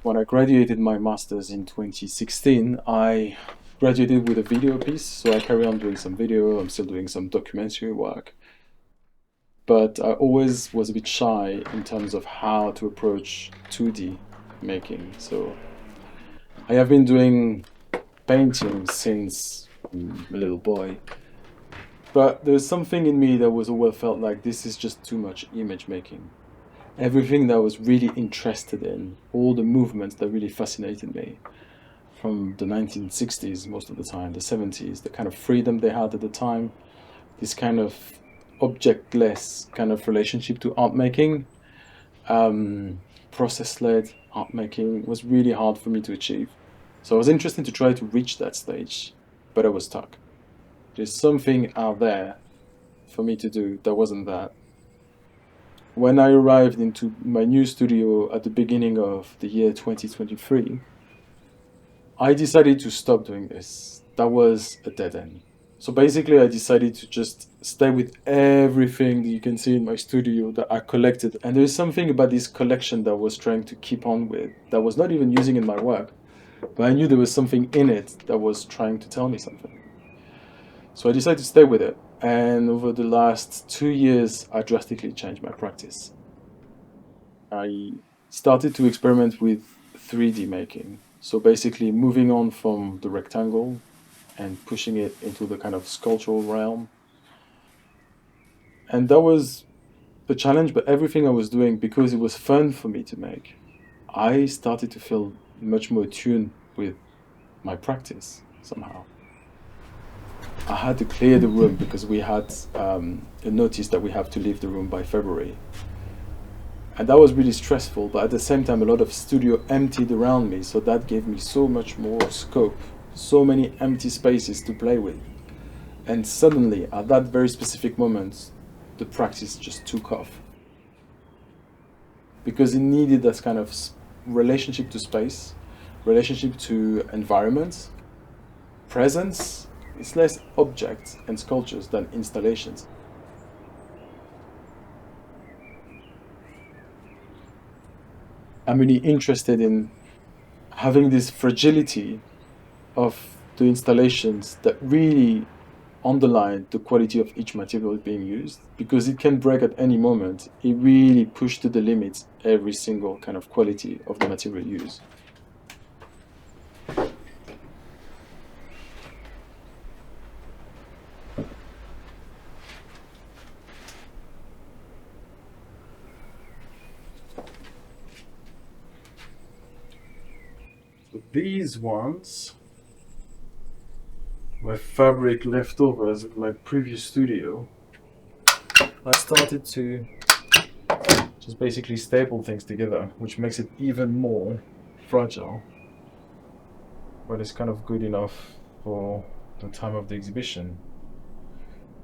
When I graduated my master's in 2016, I graduated with a video piece, so I carry on doing some video, I'm still doing some documentary work. But I always was a bit shy in terms of how to approach 2D making. So I have been doing painting since a little boy, but there's something in me that was always felt like this is just too much image making. Everything that I was really interested in, all the movements that really fascinated me, from the 1960s most of the time, the 70s, the kind of freedom they had at the time, this kind of objectless kind of relationship to art making, um, process-led art making was really hard for me to achieve. So I was interested to try to reach that stage, but I was stuck. There's something out there for me to do that wasn't that. When I arrived into my new studio at the beginning of the year 2023, I decided to stop doing this. That was a dead end. So basically, I decided to just stay with everything that you can see in my studio that I collected. And there's something about this collection that I was trying to keep on with that I was not even using in my work, but I knew there was something in it that was trying to tell me something. So I decided to stay with it. And over the last 2 years, I drastically changed my practice. I started to experiment with 3D making. So basically, moving on from the rectangle and pushing it into the kind of sculptural realm. And that was the challenge, but everything I was doing, because it was fun for me to make, I started to feel much more attuned with my practice somehow. I had to clear the room because we had a notice that we have to leave the room by February. And that was really stressful, but at the same time, a lot of studio emptied around me, so that gave me so much more scope, so many empty spaces to play with. And suddenly, at that very specific moment, the practice just took off. Because it needed that kind of relationship to space, relationship to environment, presence. It's less objects and sculptures than installations. I'm really interested in having this fragility of the installations that really underline the quality of each material being used, because it can break at any moment. It really pushed to the limits every single kind of quality of the material used. So these ones were fabric leftovers of my previous studio. I started to just basically staple things together, which makes it even more fragile, but it's kind of good enough for the time of the exhibition.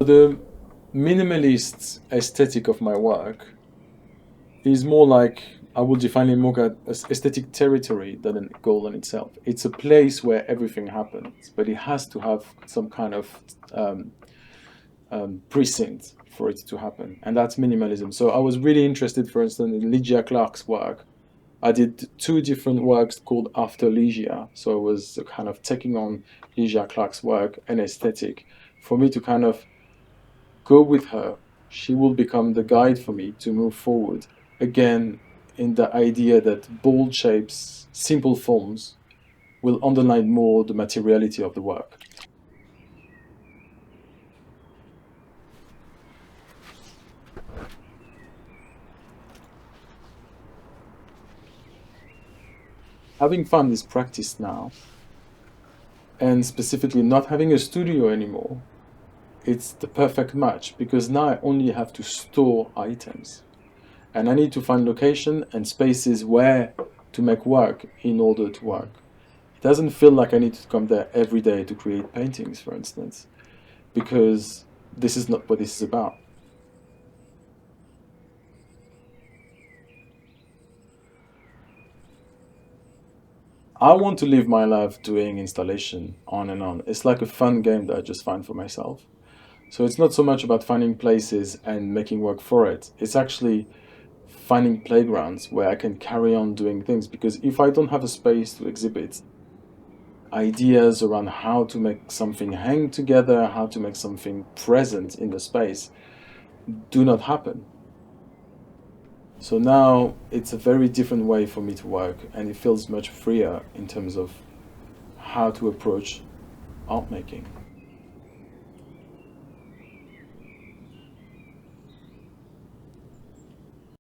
The minimalist aesthetic of my work is more like, I would define it more as aesthetic territory than a goal in itself. It's a place where everything happens, but it has to have some kind of precinct for it to happen, and that's minimalism. So I was really interested, for instance, in Lygia Clark's work. I did two different works called After Lygia, so I was kind of taking on Lygia Clark's work and aesthetic for me to kind of go with her. She will become the guide for me to move forward. Again, in the idea that bold shapes, simple forms, will underline more the materiality of the work. Having found this practice now, and specifically not having a studio anymore, it's the perfect match, because now I only have to store items. And I need to find location and spaces where to make work in order to work. It doesn't feel like I need to come there every day to create paintings, for instance, because this is not what this is about. I want to live my life doing installation on and on. It's like a fun game that I just find for myself. So it's not so much about finding places and making work for it. It's actually finding playgrounds where I can carry on doing things, because if I don't have a space to exhibit ideas around how to make something hang together, how to make something present in the space, do not happen. So now it's a very different way for me to work, and it feels much freer in terms of how to approach art making.